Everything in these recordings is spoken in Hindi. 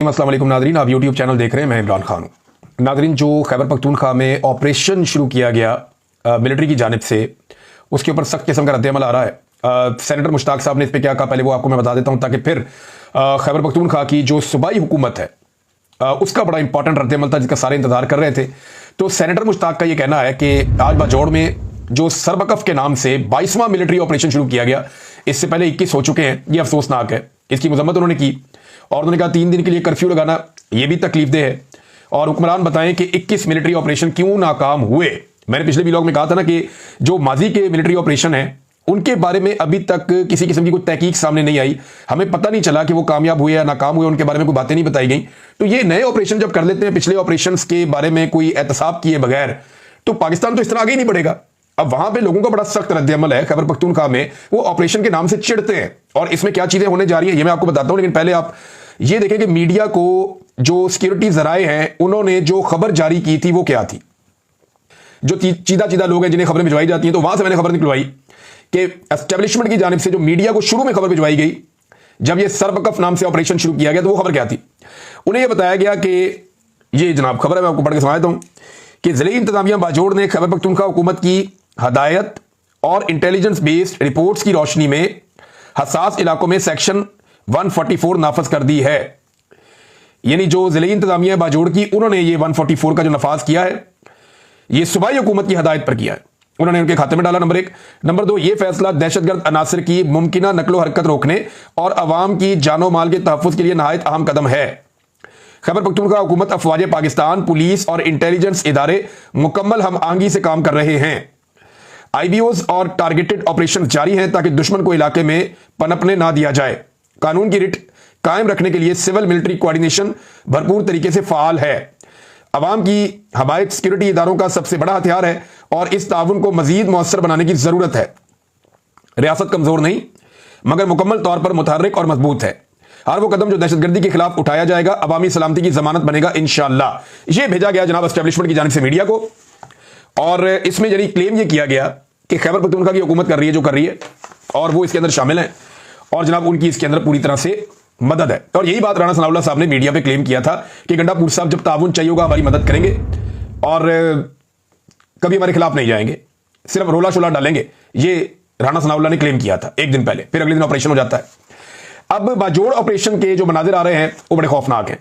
अस्सलाम वालेकुम नादरीन, आप यूट्यूब चैनल देख रहे हैं। मैं इमरान खान हूँ। नादरीन, जो खैबर पख्तूनख्वा में ऑपरेशन शुरू किया गया मिलिट्री की जानिब से, उसके ऊपर सख्त किस्म का रद्द-ए-अमल आ रहा है। सेनेटर मुश्ताक साहब ने इस पर क्या कहा, पहले वो आपको मैं बता देता हूँ, ताकि फिर खैबर पख्तूनख्वा की जो सूबाई हुकूमत है उसका बड़ा इंपॉर्टेंट रद्द-ए-अमल था जिसका सारे इंतजार कर रहे थे। तो सेनेटर मुश्ताक का ये कहना है कि आज बाजौड़ में जो सरबकफ के नाम से 22वां मिलिट्री ऑपरेशन शुरू किया गया, इससे पहले 21 हो चुके हैं। ये अफसोसनाक है। इसकी मजम्मत उन्होंने की और उन्होंने कहा 3 दिन के लिए कर्फ्यू लगाना यह भी तकलीफदेह है। और हुक्मरान बताएं कि 21 मिलिट्री ऑपरेशन क्यों नाकाम हुए। मैंने पिछले व्लॉग में कहा था ना कि जो माजी के मिलिट्री ऑपरेशन है उनके बारे में अभी तक किसी किस्म की कोई तहकीक सामने नहीं आई। हमें पता नहीं चला कि वो कामयाब हुए या नाकाम हुए, उनके बारे में कोई बातें नहीं बताई गई। तो ये नए ऑपरेशन जब कर लेते हैं पिछले ऑपरेशन के बारे में कोई एहतसाब किए बगैर, तो पाकिस्तान तो इस तरह आगे ही नहीं बढ़ेगा। अब वहां पे लोगों का बड़ा सख्त रद्द-ए-अमल है। खैबर पख्तूनख्वा में वो ऑपरेशन के नाम से चिढ़ते हैं और इसमें क्या चीजें होने जा रही है ये मैं आपको बताता हूं। लेकिन पहले आप ये देखें कि मीडिया को जो सिक्योरिटी जराए हैं उन्होंने जो खबर जारी की थी वो क्या थी। जो चीदा लोग हैं जिन्हें खबरें भिजवाई जाती हैं, तो वहां से मैंने खबर निकलवाई कि एस्टेब्लिशमेंट की जानिब से जो मीडिया को शुरू में खबर भिजवाई गई जब ये सरबकफ नाम से ऑपरेशन शुरू किया गया, तो वो खबर क्या थी। उन्हें यह बताया गया कि ये जनाब खबर है, मैं आपको पढ़ के सुना देता हूं कि जिले इंतजामिया बाजौड़ ने खैबर पख्तूनख्वा हुकूमत की हदायत और इंटेलिजेंस बेस्ड रिपोर्ट्स की रोशनी में हसास इलाकों में सेक्शन 144 नाफज कर दी है। यानी जो जिले इंतजामिया बाजौड़ की, उन्होंने ये 144 का जो नफाज किया है ये सूबाई हुकूमत की हदायत पर किया है, उन्होंने उनके खाते में डाला। नंबर 1। नंबर 2, ये फैसला दहशतगर्द अनासर की मुमकिना नकलो हरकत रोकने और अवाम की जानो माल के तहफ़्फ़ुज़ के लिए नहायत अहम कदम है। खैबर पख्तूनख्वा हुकूमत, अफवाज पाकिस्तान, पुलिस और इंटेलिजेंस इदारे मुकम्मल हम आहंगी से काम कर रहे हैं। IBOs और टारगेटेड ऑपरेशन जारी हैं ताकि दुश्मन को इलाके में पनपने ना दिया जाए। कानून की रिट कायम रखने के लिए सिविल मिलिट्री कोऑर्डिनेशन भरपूर तरीके से फाल है। अवाम की हमायत सिक्योरिटी इदारों का सबसे बड़ा हथियार है और इस ताउन को मजीद मौसर बनाने की जरूरत है। रियासत कमजोर नहीं मगर मुकम्मल तौर पर मुतहर्रिक और मजबूत है। हर वो कदम जो दहशतगर्दी के खिलाफ उठाया जाएगा अवामी सलामती की जमानत बनेगा इंशाअल्लाह। ये भेजा गया जनाब एस्टेब्लिशमेंट की जानिब से मीडिया को, और इसमें यानी क्लेम ये किया गया कि खैबर पख्तूनख्वा की हुकूमत कर रही है जो कर रही है और वो इसके अंदर शामिल है और जनाब उनकी इसके अंदर पूरी तरह से मदद है। और यही बात राणा सनाउल्लाह साहब ने मीडिया पे क्लेम किया था कि गंडापुर साहब जब ताउन चाहिए होगा हमारी मदद करेंगे और कभी हमारे खिलाफ नहीं जाएंगे, सिर्फ रोला शोला डालेंगे। ये राणा सनाउल्लाह ने क्लेम किया था एक दिन पहले, फिर अगले दिन ऑपरेशन हो जाता है। अब बाजौड़ ऑपरेशन के जो मनाजिर आ रहे हैं वो बड़े खौफनाक हैं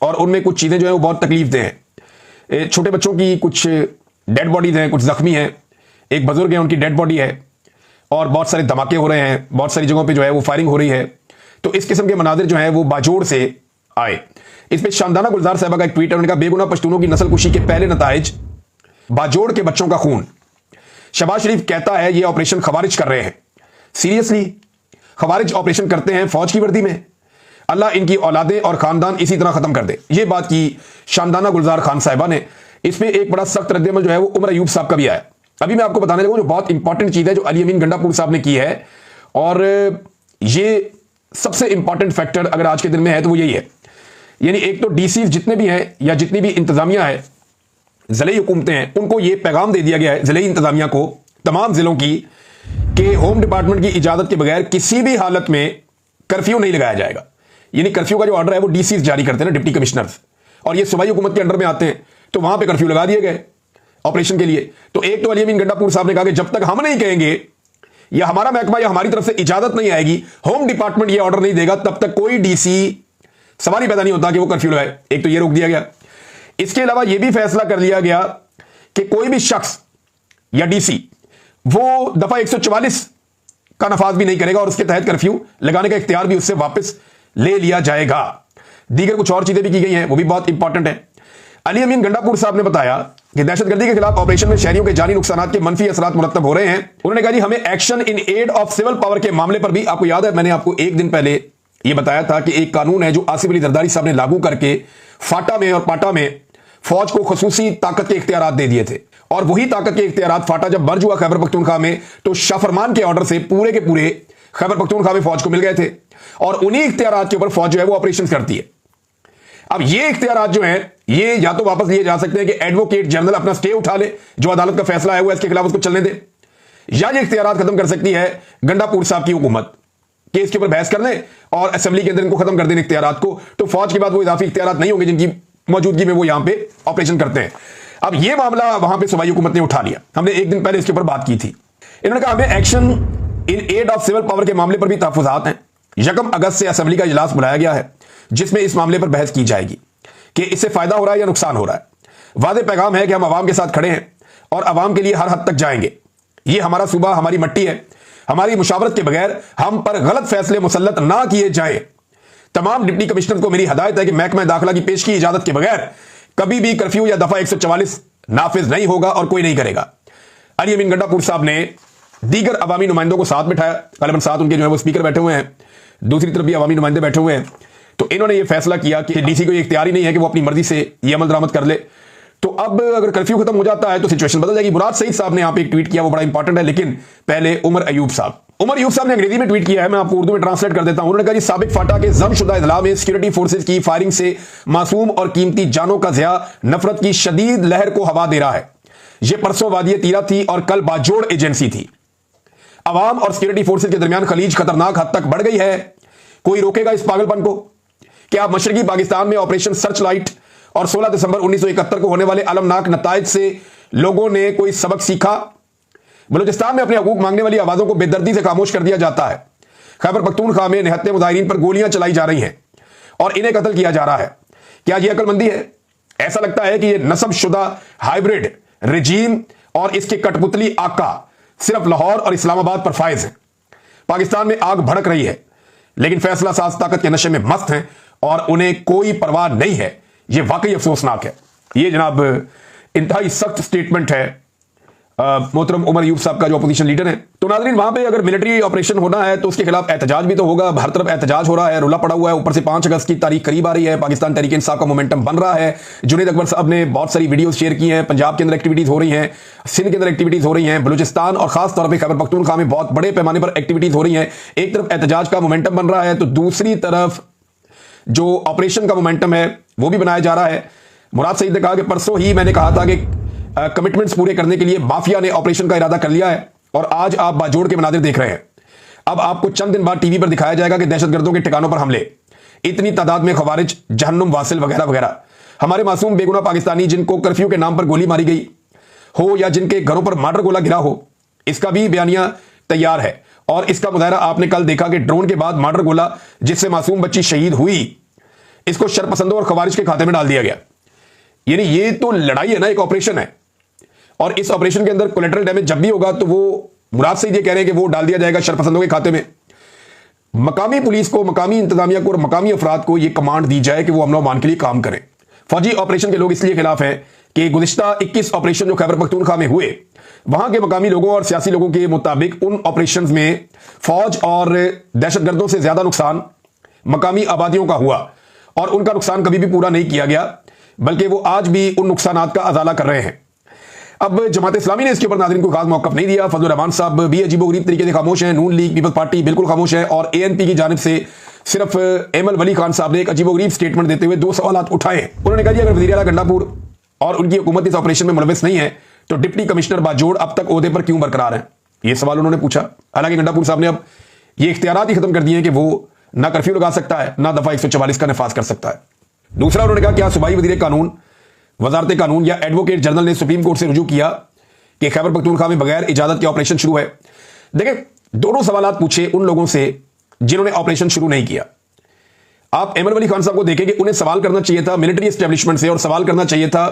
और उनमें कुछ चीजें जो है वो बहुत तकलीफदेह हैं। छोटे बच्चों की कुछ डेड बॉडीज हैं, कुछ जख्मी हैं, एक बुजुर्ग है उनकी डेड बॉडी है और बहुत सारे धमाके हो रहे हैं, बहुत सारी जगहों पे जो है वो फायरिंग हो रही है। तो इस किस्म के मनाजिर जो है वो बाजौड़ से आए। इस पे शानदाना गुलजार साहबा का एक ट्वीट है, उन्होंने कहा बेगुनाह पश्तूनों की नस्ल कुशी के पहले नताइज बाजौड़ के बच्चों का खून। शहबाज शरीफ कहता है ये ऑपरेशन खवारिज कर रहे हैं। सीरियसली खवारिज ऑपरेशन करते हैं फौज की वर्दी में? अल्लाह इनकी औलादें और खानदान इसी तरह खत्म कर दे। ये बात की शानदाना गुलजार खान साहिबा ने। इसमें एक बड़ा सख्त रद्द-ए-अमल जो है वो उमर अयूब साहब का भी आया। अभी मैं आपको बताने लगा जो बहुत इंपॉर्टेंट चीज है जो अली अमीन गंडापुर साहब ने की है, और ये सबसे इंपॉर्टेंट फैक्टर अगर आज के दिन में है तो वो यही है। यानी एक तो डीसी जितने भी हैं या जितनी भी इंतजामिया है, जिले हुकूमतें हैं, उनको ये पैगाम दे दिया गया है जिले इंतजामिया को, तमाम जिलों की, कि होम डिपार्टमेंट की इजाजत के बगैर किसी भी हालत में कर्फ्यू नहीं लगाया जाएगा। यानी कर्फ्यू का जो ऑर्डर है वो डीसी जारी करते हैं ना, डिप्टी कमिश्नर्स, और ये सूबाई हुकूमत के अंडर में आते हैं, तो वहां पे कर्फ्यू लगा दिए गए ऑपरेशन के लिए। तो एक तो अली अमीन गंडापुर साहब ने कहा कि जब तक हम नहीं कहेंगे या हमारा महकमा या हमारी तरफ से इजाजत नहीं आएगी, होम डिपार्टमेंट ये ऑर्डर नहीं देगा, तब तक कोई डीसी सवाल ही पैदा नहीं होता कि वो कर्फ्यू लगाए। एक तो ये रोक दिया गया। इसके अलावा यह भी फैसला कर लिया गया कि कोई भी शख्स या डीसी वो दफा 144 का नफाज भी नहीं करेगा और उसके तहत कर्फ्यू लगाने का इख्तियार भी उससे वापस ले लिया जाएगा। दीगर कुछ और चीजें भी की गई हैं, वो भी बहुत इंपॉर्टेंट है। अली अमीन गंडापुर साहब ने बताया कि दहशतगर्दी के खिलाफ ऑपरेशन में शहरियों के जानी नुकसानात के मनफी असरात मुरत्तब हो रहे हैं। उन्होंने कहा जी हमें action in aid of civil power के मामले पर भी, आपको याद है मैंने आपको एक दिन पहले यह बताया था कि एक कानून है जो आसिफ अली जरदारी साहब ने लागू करके फाटा में और पाटा में फौज को खसूसी ताकत के इख्तियारात दे दिए थे, और वही ताकत के इख्तियारात फाटा जब मर्ज हुआ खैबर पख्तूनख्वा में तो शाह फरमान के ऑर्डर से पूरे के पूरे खैबर पख्तूनख्वा में फौज को मिल गए थे और उन्हीं इख्तियारात के ऊपर फौज जो है वो ऑपरेशन करती है। अब ये इख्तियारात जो हैं ये या तो वापस लिए जा सकते हैं कि एडवोकेट जनरल अपना स्टे उठा ले, जो अदालत का फैसला है वो इसके खिलाफ उसको चलने दे, या ये इख्तियारात खत्म कर सकती है गंडापुर साहब की हुकूमत। कि इसके ऊपर बहस कर लें और असेंबली के अंदर इनको खत्म कर दें इख्तियारात को, तो फौज के बाद वो इजाफी इख्तियारात नहीं होंगे जिनकी मौजूदगी में वो यहां पे ऑपरेशन करते हैं। अब ये मामला वहां पे सूबाई हुकूमत ने उठा लिया। हमने एक दिन पहले इसके ऊपर बात की थी। इन्होंने कहा हमें action in aid of civil power के मामले पर भी तहफुजात हैं। 1 अगस्त से असेंबली का इजलास बुलाया गया है जिसमें इस मामले पर बहस की जाएगी कि इससे फायदा हो रहा है या नुकसान हो रहा है। वादे पैगाम है कि हम आवाम के साथ खड़े हैं और आवाम के लिए हर हद तक जाएंगे। ये हमारा सूबा, हमारी मट्टी है। हमारी मुशावरत के बगैर हम पर गलत फैसले मुसल्लत ना किए जाए। तमाम डिप्टी कमिश्नर को मेरी हदायत है कि महकमा दाखिला की पेश की इजाजत के बगैर कभी भी कर्फ्यू या दफा 144 नाफिज नहीं होगा और कोई नहीं करेगा। अली अमीन गंडापुर साहब ने दीगर अवामी नुमाइंदों को साथ बिठाया, गलबन साथ उनके जो है वो स्पीकर बैठे हुए हैं, दूसरी तरफ भी अवामी नुमाइंदे बैठे हुए हैं। तो इन्होंने ये फैसला किया कि डीसी को ये इख्तियार ही नहीं है कि वो अपनी मर्जी से ये अमल दरामद कर ले। तो अब अगर कर्फ्यू खत्म हो जाता है तो सिचुएशन बदल जाएगी। मुराद सईद साहब ने यहाँ पे एक ट्वीट किया, वो बड़ा इंपॉर्टेंट है। लेकिन पहले उमर अयूब साहब ने अंग्रेजी में ट्वीट किया है, मैं आपको उर्दू में ट्रांसलेट कर देता हूं। उन्होंने कहा, साबिक फाटा के जमशुदा इजला में सिक्योरिटी फोर्सेज की फायरिंग से मासूम और कीमती जानों का ज़िया नफरत की शदीद लहर को हवा दे रहा है। यह परसों वादिय तीरा थी और कल बाजोड़ एजेंसी थी। अवाम और सिक्योरिटी फोर्सेज के दरमियान खलीज खतरनाक हद तक बढ़ गई है। कोई रोकेगा इस पागलपन को? क्या मशरकी पाकिस्तान में ऑपरेशन सर्च लाइट और 16 दिसंबर 1971 को होने वाले अलमनाक नताइज से लोगों ने कोई सबक सीखा? बलूचिस्तान में अपने हकूक मांगने वाली आवाजों को बेदर्दी से खामोश कर दिया जाता है। खैबर पख्तूनख्वा में निहत्ते मुजाहिरीन पर गोलियां चलाई जा रही हैं और इन्हें कत्ल किया जा रहा है। क्या यह अकलमंदी है? ऐसा लगता है कि यह नस्बशुदा हाइब्रिड रजीम और इसके कठपुतली आका सिर्फ लाहौर और इस्लामाबाद पर फायज है। पाकिस्तान में आग भड़क रही है लेकिन फैसला साज ताकत के नशे में मस्त हैं और उन्हें कोई परवाह नहीं है। यह वाकई अफसोसनाक है। यह जनाब इंतहाई सख्त स्टेटमेंट है मोहतरम उमर अयूब साहब का, जो अपोजिशन लीडर है। तो नाज़रीन, वहां पे अगर मिलिट्री ऑपरेशन होना है तो उसके खिलाफ एहतजाज भी तो होगा। हर तरफ एहतजाज हो रहा है, रुला पड़ा हुआ है। ऊपर से 5 अगस्त की तारीख करीब आ रही है, पाकिस्तान तहरीक इंसाफ का मोमेंटम बन रहा है। जुनैद अकबर साहब ने बहुत सारी वीडियोस शेयर की हैं। पंजाब के अंदर एक्टिविटीज हो रही हैं, सिंध के अंदर एक्टिविटीज हो रही हैं, बलूचिस्तान और खास तौर पर खैबर पख्तूनख्वा में बहुत बड़े पैमाने पर एक्टिविटीज हो रही हैं। एक तरफ एहतजाज का मोमेंटम बन रहा है तो दूसरी तरफ जो ऑपरेशन का मोमेंटम है वो भी बनाया जा रहा है। मुराद सईद ने कहा कि परसों ही मैंने कहा था कि कमिटमेंट्स पूरे करने के लिए माफिया ने ऑपरेशन का इरादा कर लिया है और आज आप बाजोड़ के मनाजिर देख रहे हैं। अब आपको चंद दिन बाद टीवी पर दिखाया जाएगा कि दहशतगर्दों के ठिकानों पर हमले, इतनी तादाद में खवारिज, जहन्नुम वासिल वगैरह वगैरह। हमारे मासूम बेगुनाह पाकिस्तानी जिनको कर्फ्यू के नाम पर गोली मारी गई हो या जिनके घरों पर मर्डर गोला गिरा हो, इसका भी बयानिया तैयार है। और इसका मुजाहरा आपने कल देखा कि ड्रोन के बाद मर्डर गोला जिससे मासूम बच्ची शहीद हुई, इसको शरपसंदों और खवारिज के खाते में डाल दिया गया। यानी ये तो लड़ाई है ना, एक ऑपरेशन है। और इस ऑपरेशन के अंदर कोलेटरल डैमेज जब भी होगा तो वो मुराद से ये कह रहे हैं कि वो डाल दिया जाएगा शरपसंदों के खाते में। मकामी पुलिस को, मकामी इंतजामिया को और मकामी अफराद को यह कमांड दी जाए कि वो अमन अमान के लिए काम करें। फौजी ऑपरेशन के लोग इसलिए खिलाफ हैं कि गुज़िश्ता 21 ऑपरेशन जो खैबर पख्तूनख्वा में हुए, वहां के मकामी लोगों और सियासी लोगों के मुताबिक उन ऑपरेशंस में फौज और दहशतगर्दों से ज्यादा नुकसान मकामी आबादियों का हुआ और उनका नुकसान कभी भी पूरा नहीं किया गया, बल्कि वो आज भी उन नुकसानात का अजाला कर रहे हैं। अब जमात इस्लामी ने इसके ऊपर नाज़रीन को खास मौक़िफ़ नहीं दिया। फजलुर रहमान साहब भी अजीबोगरीब तरीके से खामोश हैं, नून लीग पीपल्स पार्टी बिल्कुल खामोश है और एएनपी की जानिब से सिर्फ एमएल वली खान साहब ने एक अजीबोगरीब स्टेटमेंट देते हुए 2 सवाल उठाए। उन्होंने कहा कि अगर वज़ीर आला गंडापुर और उनकी हुकूमत इस ऑपरेशन में मुलविस नहीं है तो डिप्टी कमिश्नर बाजोड़ अब तक ओहदे पर क्यों बरकरार हैं? ये सवाल उन्होंने पूछा। हालांकि गंडापुर साहब ने अब ये इख्तियारात ही खत्म कर दिए हैं कि वो ना कर्फ्यू लगा सकता है ना दफा 144 का नफाज कर सकता है। दूसरा, उन्होंने कहा क्या सूबाई वज़ीर कानून, वजारत कानून या एडवोकेट जनरल ने सुप्रीम कोर्ट से रुजू किया कि खैबर पख्तूनख्वा में बगैर इजाजत के ऑपरेशन शुरू है? देखिए, दोनों सवाल पूछे उन लोगों से जिन्होंने ऑपरेशन शुरू नहीं किया। आप एमएल वली खान साहब को देखें कि उन्हें सवाल करना चाहिए था मिलिट्री एस्टेब्लिशमेंट से और सवाल करना चाहिए था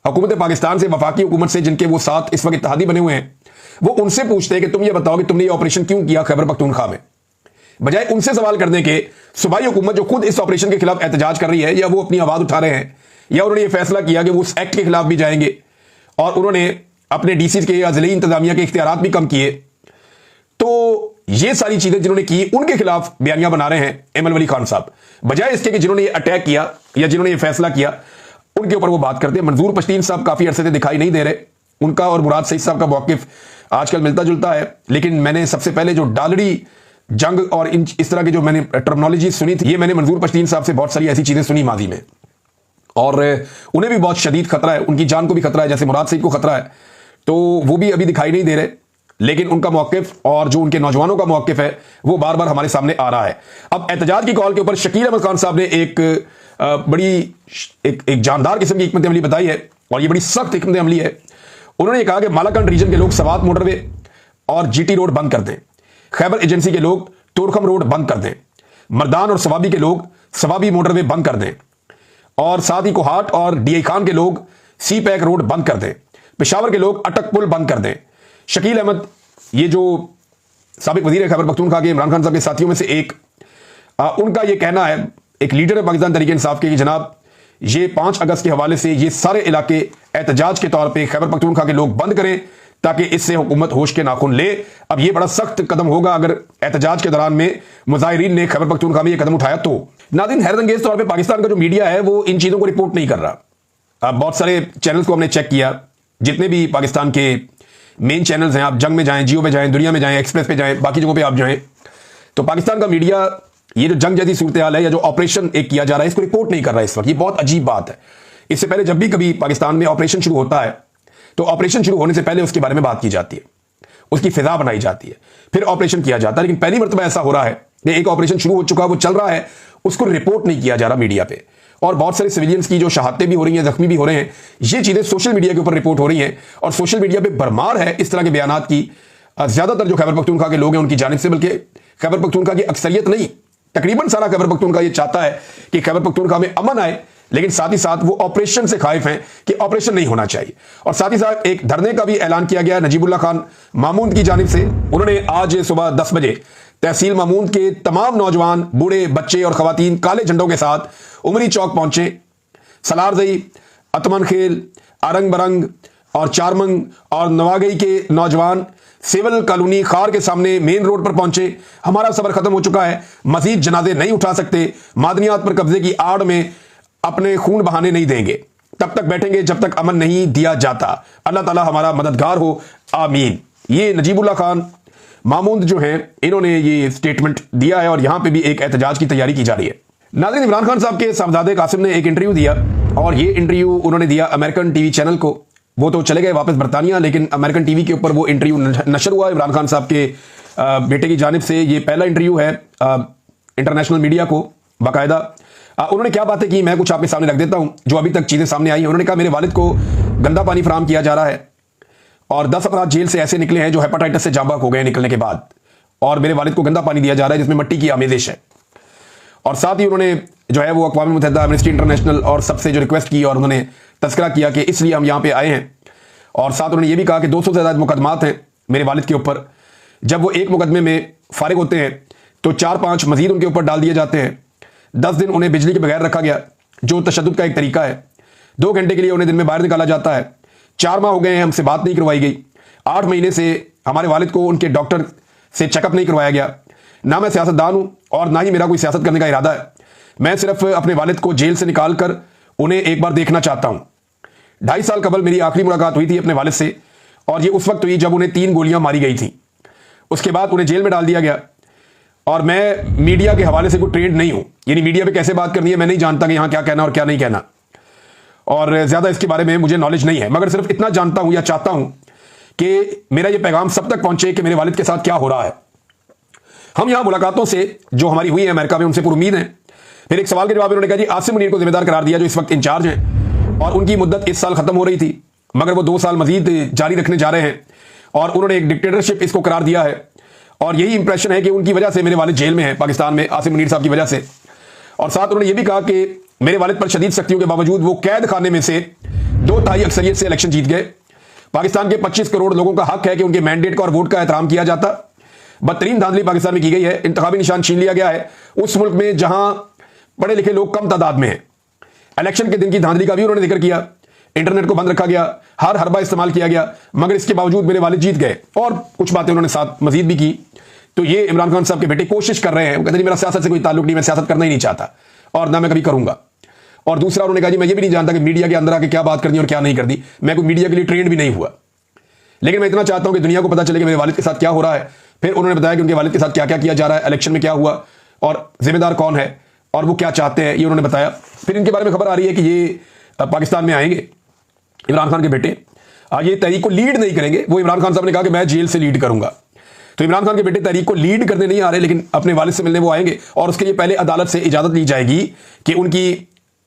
हुकूमत पाकिस्तान से, वफाकी हुकूमत से, जिनके वो साथ इस वक्त इत्तेहादी बने हुए हैं। वो उनसे पूछते हैं कि तुम ये बताओ कि तुमने ये ऑपरेशन क्यों किया खैबर पख्तूनख्वा में, बजाय उनसे सवाल करने के सूबाई हुकूमत जो खुद इस ऑपरेशन के खिलाफ एहतजाज कर रही है, या वो अपनी आवाज उठा रहे हैं, या उन्होंने ये फैसला किया कि वो उस एक्ट के खिलाफ भी जाएंगे और उन्होंने अपने डीसी के या ज़िले इंतजामिया के इख्तियारात भी कम किए। तो ये सारी चीजें जिन्होंने की उनके खिलाफ बयानियां बना रहे हैं एमएल वली खान साहब, बजाय इसके कि जिन्होंने ये अटैक किया या जिन्होंने ये फैसला किया उनके ऊपर वो बात करते हैं। मंजूर पश्तीन साहब काफी अरसे से दिखाई नहीं दे रहे। उनका और मुराद सईद साहब का मौक़िफ़ आजकल मिलता जुलता है, लेकिन मैंने सबसे पहले जो डालड़ी जंग और इस तरह की जो मैंने टर्मिनोलॉजी सुनी थी, ये मैंने मंजूर पश्तीन साहब से बहुत सारी ऐसी चीजें सुनी माजी में, और उन्हें भी बहुत शदीद खतरा है, उनकी जान को भी खतरा है, जैसे मुराद सईद को खतरा है। तो वो भी अभी दिखाई नहीं दे रहे। लेकिन उनका मौकिफ और जो उनके नौजवानों का मौकिफ है वो बार बार हमारे सामने आ रहा है। अब एहतजाज की कॉल के ऊपर शकील अहमद खान साहब ने एक बड़ी एक जानदार किस्म की हिकमत अमली बताई है, और ये बड़ी सख्त हिकमत अमली है। उन्होंने कहा कि मालाकंड रीजन के लोग सवात मोटरवे और जीटी रोड बंद कर दें, खैबर एजेंसी के लोग तुरखम रोड बंद कर दें, मर्दान और सवाबी के लोग सवाबी मोटरवे बंद कर दें, और साथ ही कोहाट और डीआई खान के लोग सी पैक रोड बंद कर दें, पेशावर के लोग अटक पुल बंद कर दें। शकील अहमद, ये जो साबिक वजीर है खैबर पख्तूनख्वा के, इमरान खान साहब के साथियों में से एक, उनका ये कहना है, एक लीडर है पाकिस्तान तहरीक इंसाफ के, कि जनाब ये 5 अगस्त के हवाले से ये सारे इलाके एहतजाज के तौर पे खैबर पख्तूनख्वा के लोग बंद करें ताकि इससे हुकूमत होश के नाखून ले। अब ये बड़ा सख्त कदम होगा अगर एहतजाज के दौरान में मुजाहिरीन ने खैबर पख्तूनख्वा में ये कदम उठाया तो। नाज़रीन, हैरतअंगेज तौर पे पाकिस्तान का जो मीडिया है वो इन चीज़ों को रिपोर्ट नहीं कर रहा। बहुत सारे चैनल्स को हमने चेक किया, जितने भी पाकिस्तान के मेन चैनल्स हैं, आप जंग में जाएं, जियो में जाएं, दुनिया में जाएं, एक्सप्रेस पे जाएं, बाकी जगहों पे आप जाएं, तो पाकिस्तान का मीडिया ये जो जंग जैसी सूरत हाल है या जो ऑपरेशन एक किया जा रहा है इसको रिपोर्ट नहीं कर रहा है इस वक्त। ये बहुत अजीब बात है। इससे पहले जब भी कभी पाकिस्तान में ऑपरेशन शुरू होता है तो ऑपरेशन शुरू होने से पहले उसके बारे में बात की जाती है, उसकी फिजा बनाई जाती है, फिर ऑपरेशन किया जाता है। लेकिन पहली मरतबा ऐसा हो रहा है कि एक ऑपरेशन शुरू हो चुका है, वो चल रहा है, उसको रिपोर्ट नहीं किया जा रहा मीडिया पे, और बहुत सारे सिविलियंस की जो शहादतें भी हो रही हैं, जख्मी भी हो रहे हैं, ये चीजें सोशल मीडिया के ऊपर रिपोर्ट हो रही हैं, और सोशल मीडिया पे भरमार है इस तरह के बयानात की। ज्यादातर जो खैबर पख्तूनख्वा के लोग हैं उनकी जानिब से, बल्कि खैबर पख्तूनख्वा की अक्सरियत नहीं, तकरीबन सारा खैबर पख्तूनख्वा ये चाहता है कि खैबर पख्तूनख्वा में अमन आए, लेकिन साथ ही साथ वो ऑपरेशन से खाइफ हैं कि ऑपरेशन नहीं होना चाहिए। और साथ ही साथ एक धरने का भी ऐलान किया गया नजीबुल्लाह खान मामूद की जानिब से। उन्होंने आज सुबह 10 बजे तहसील मामूद के तमाम नौजवान, बूढ़े, बच्चे और खवातीन काले झंडों के साथ उमरी चौक पहुंचे। सलारजई, अतमन खेल, अरंग बरंग और चारमंग और नवागई के नौजवान सिविल कॉलोनी खार के सामने मेन रोड पर पहुंचे। हमारा सबर खत्म हो चुका है, मजीद जनाजे नहीं उठा सकते, मादनियात पर कब्जे की आड़ में अपने खून बहाने नहीं देंगे, तब तक बैठेंगे जब तक अमन नहीं दिया जाता। अल्लाह ताला हमारा मददगार हो, आमीन। ये नजीबुल्लाह खान मामूद जो हैं, इन्होंने ये स्टेटमेंट दिया है, और यहां पे भी एक एहतजाज की तैयारी की जा रही है। नाज़रीन, इमरान खान साहब के साहबजादे कासिम ने एक इंटरव्यू दिया, और ये इंटरव्यू उन्होंने दिया अमेरिकन टीवी चैनल को। वो तो चले गए वापस बरतानिया, लेकिन अमेरिकन टीवी के ऊपर वो इंटरव्यू नशर हुआ इमरान खान साहब के बेटे की जानिब से। ये पहला इंटरव्यू है इंटरनेशनल मीडिया को बाकायदा। उन्होंने क्या बातें की मैं कुछ आपके सामने रख देता हूं जो अभी तक चीजें सामने आई हैं। उन्होंने कहा मेरे वालिद को गंदा पानी फराहम किया जा रहा है, और 10 अफराद जेल से ऐसे निकले हैं जो हेपेटाइटिस से जांबाक हो गए निकलने के बाद, और मेरे वालिद को गंदा पानी दिया जा रहा है जिसमें मिट्टी की आमेजिश है। और साथ ही उन्होंने जो है वो अक़वाम मुत्तहिदा, एमनेस्टी इंटरनेशनल और सबसे जो रिक्वेस्ट की, और उन्होंने तस्करा किया कि इसलिए हम यहाँ पे आए हैं। और साथ उन्होंने ये भी कहा कि 200 से ज़्यादा मुकदमात हैं मेरे वालिद के ऊपर। जब वो एक मुकदमे में फारिग होते हैं तो 4-5 मजीद उनके ऊपर डाल दिए जाते हैं। 10 दिन उन्हें बिजली के बगैर रखा गया, जो तशद्दुद का एक तरीका है। 2 घंटे के लिए उन्हें दिन में बाहर निकाला जाता है। 4 माह हो गए हैं, हमसे बात नहीं करवाई गई। 8 महीने से हमारे वालिद को उनके डॉक्टर से चेकअप नहीं करवाया गया। ना मैं सियासतदान हूं और ना ही मेरा कोई सियासत करने का इरादा है। मैं सिर्फ अपने वालिद को जेल से निकाल कर उन्हें एक बार देखना चाहता हूं। 2.5 साल कबल मेरी आखिरी मुलाकात हुई थी अपने वालिद से, और ये उस वक्त हुई जब उन्हें 3 गोलियां मारी गई थी। उसके बाद उन्हें जेल में डाल दिया गया। और मैं मीडिया के हवाले से कोई ट्रेंड नहीं हूं, यानी मीडिया पे कैसे बात करनी है मैं नहीं जानता कि यहां क्या कहना और क्या नहीं कहना, और ज्यादा इसके बारे में मुझे नॉलेज नहीं है। मगर सिर्फ इतना जानता हूं या चाहता हूं कि मेरा ये पैगाम सब तक पहुंचे कि मेरे वालिद के साथ क्या हो रहा है। हम यहां मुलाकातों से जो हमारी हुई है अमेरिका में, उनसे पूरी उम्मीद है। फिर एक सवाल के जवाब उन्होंने कहा जी आसिम मुनीर को जिम्मेदार करार दिया जो इस वक्त इंचार्ज हैं, और उनकी मुद्दत इस साल खत्म हो रही थी, मगर वो 2 साल मजीद जारी रखने जा रहे हैं, और उन्होंने एक डिक्टेटरशिप इसको करार दिया है। और यही इंप्रेशन है कि उनकी वजह से मेरे वालिद जेल में हैं पाकिस्तान में, आसिम मुनीर साहब की वजह से। और साथ उन्होंने ये भी कहा कि मेरे वालिद पर शदीद सख्तियों के बावजूद वो कैद खाने में से 2/3 अक्सरियत से इलेक्शन जीत गए। पाकिस्तान के 25 करोड़ लोगों का हक है कि उनके मैंडेट का और वोट का एहतराम किया जाता। बदतरीन धांधली पाकिस्तान में की गई है, इंतखाबी निशान छीन लिया गया है उस मुल्क में जहां पढ़े लिखे लोग कम तादाद में हैं। इलेक्शन के दिन की धांधली का भी उन्होंने जिक्र किया। इंटरनेट को बंद रखा गया, हर हरबा इस्तेमाल किया गया, मगर इसके बावजूद मेरे वालिद जीत गए। और कुछ बातें उन्होंने साथ मजीद भी की। तो ये इमरान खान साहब के बेटे कोशिश कर रहे हैं, वो कहते हैं मेरा सियासत से कोई ताल्लुक नहीं, मैं सियासत करना ही नहीं चाहता और ना मैं कभी करूंगा। और दूसरा उन्होंने कहा जी मैं ये भी नहीं जानता कि मीडिया के अंदर आके क्या बात करनी और क्या नहीं करनी, मैं कोई मीडिया के लिए ट्रेंड भी नहीं हुआ, लेकिन मैं इतना चाहता हूं कि दुनिया को पता चले कि मेरे वालिद के साथ क्या हो रहा है। फिर उन्होंने बताया कि उनके वालिद के साथ क्या क्या किया जा रहा है, इलेक्शन में क्या हुआ और जिम्मेदार कौन है और वो क्या चाहते हैं, ये उन्होंने बताया। फिर इनके बारे में खबर आ रही है कि ये पाकिस्तान में आएंगे, इमरान खान के बेटे, ये तहरीक को लीड नहीं करेंगे। वो इमरान खान साहब ने कहा कि मैं जेल से लीड करूंगा, तो इमरान खान के बेटे तहरीक को लीड करने नहीं आ रहे, लेकिन अपने वालिद से मिलने वो आएंगे और उसके लिए पहले अदालत से इजाजत ली जाएगी कि उनकी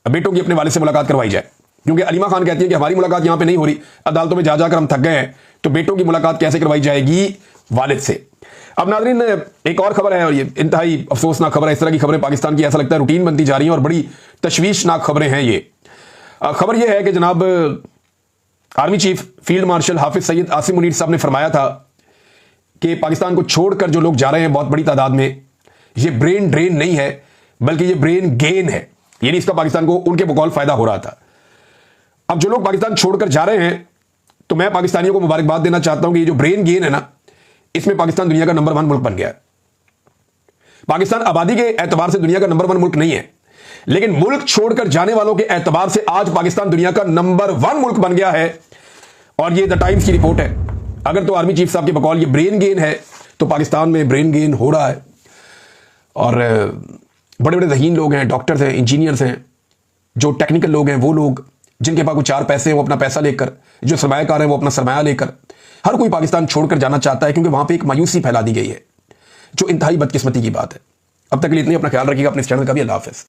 बेटों की अपने वालिद से मुलाकात करवाई जाए। क्योंकि अलीमा खान कहती है कि हमारी मुलाकात यहां पे नहीं हो रही, अदालतों में जा जाकर हम थक गए हैं, तो बेटों की मुलाकात कैसे करवाई जाएगी वालिद से। अब नाज़रीन एक और खबर है, और ये इंतहाई अफसोसनाक खबर है। इस तरह की खबरें पाकिस्तान की ऐसा लगता है रूटीन बनती जा रही हैं और बड़ी तशवीशनाक खबरें हैं ये। खबर यह है कि जनाब army chief field marshal Hafiz Saeed Asim Munir साहब ने फरमाया था कि पाकिस्तान को छोड़कर जो लोग जा रहे हैं बहुत बड़ी तादाद में, ये ब्रेन ड्रेन नहीं है बल्कि ये ब्रेन गेन है, यानी इसका पाकिस्तान को उनके बकौल फायदा हो रहा था। अब जो लोग पाकिस्तान छोड़कर जा रहे हैं, तो मैं पाकिस्तानियों को मुबारकबाद देना चाहता हूं कि ये जो ब्रेन गेन है ना, इसमें पाकिस्तान दुनिया का नंबर 1 मुल्क बन गया है। पाकिस्तान आबादी के एतबार से दुनिया का नंबर 1 मुल्क नहीं है, लेकिन मुल्क छोड़कर जाने वालों के एतबार से आज पाकिस्तान दुनिया का नंबर 1 मुल्क बन गया है। और ये द टाइम्स की रिपोर्ट है। अगर तो आर्मी चीफ साहब के बकौल ये ब्रेन गेन है, तो पाकिस्तान में ब्रेन गेन हो रहा है। और बड़े बड़े ज़हीन लोग हैं, डॉक्टर्स हैं, इंजीनियर्स हैं, जो टेक्निकल लोग हैं, वो लोग जिनके पास कुछ 4 पैसे हैं वो अपना पैसा लेकर, जो सरमायाकार हैं वो अपना सरमाया लेकर, हर कोई पाकिस्तान छोड़कर जाना चाहता है, क्योंकि वहां पे एक मायूसी फैला दी गई है, जो इंतहाई बदकिस्मती की बात है। अब तक के लिए इतनी, अपना ख्याल रखिएगा, अपने इस चैनल का भी। अल्लाह हाफ़िज़।